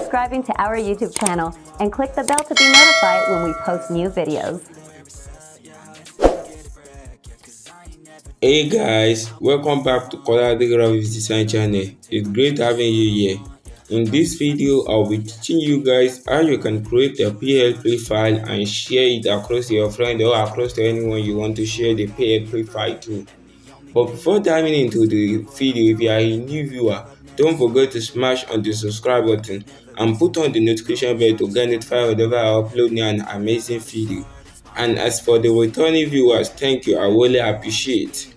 subscribing to our YouTube channel and click the bell to be notified when we post new videos. Hey guys, welcome back to Graphics Design channel. It's great having you here. In this video, I'll be teaching you guys how you can create a PLP file and share it across your friend or across to anyone you want to share the PLP file to. But before diving into the video, if you are a new viewer, don't forget to smash on the subscribe button and put on the notification bell to get notified whenever I upload new and amazing video. And as for the returning viewers, thank you, I really appreciate.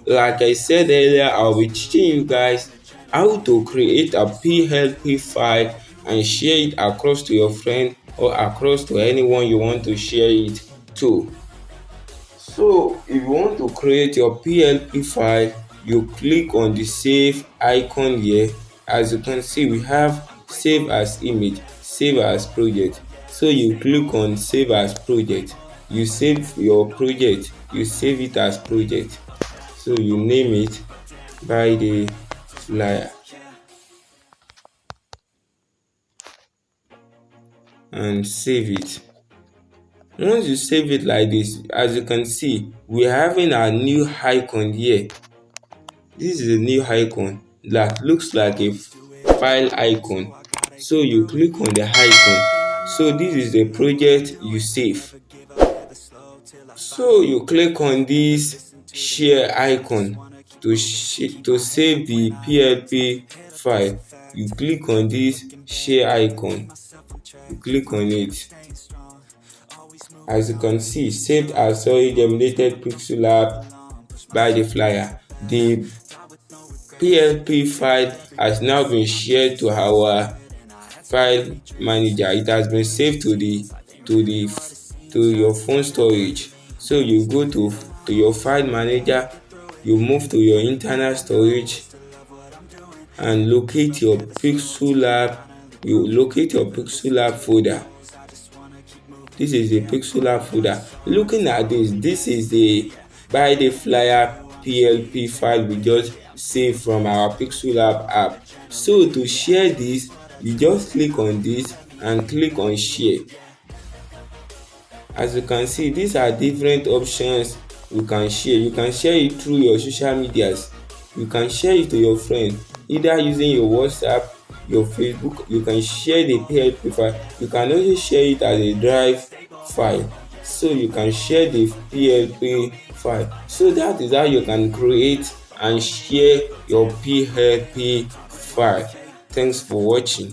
Like I said earlier, I'll be teaching you guys how to create a PLP file and share it across to your friend or across to anyone you want to share it to. So if you want to create your PLP file, you click on the save icon here. As you can see, we have save as image, save as project. So you click on save as project. You save your project, you save it as project. So you name it by the flyer and save it. Once you save it like this, as you can see, we're having a new icon here. This is a new icon that looks like a file icon. So you click on the icon. So this is the project you save. So you click on this share icon to save the PLP file. You click on this share icon. You click on it. As you can see, saved as solid emulated Pixellab by the flyer. The PLP file has now been shared to our file manager. It has been saved to your phone storage. So you go to your file manager, you move to your internal storage and locate your Pixellab. You locate your Pixellab folder. This is the Pixellab folder. Looking at this is the by the flyer PLP file we just saved from our Pixellab app. So to share this, you just click on this and click on share. As you can see, these are different options you can share. You can share it through your social medias. You can share it to your friend, either using your WhatsApp, your Facebook. You can share the PLP file. You can also share it as a drive file. So you can share the PLP file. So that is how you can create and share your PLP file. Thanks for watching.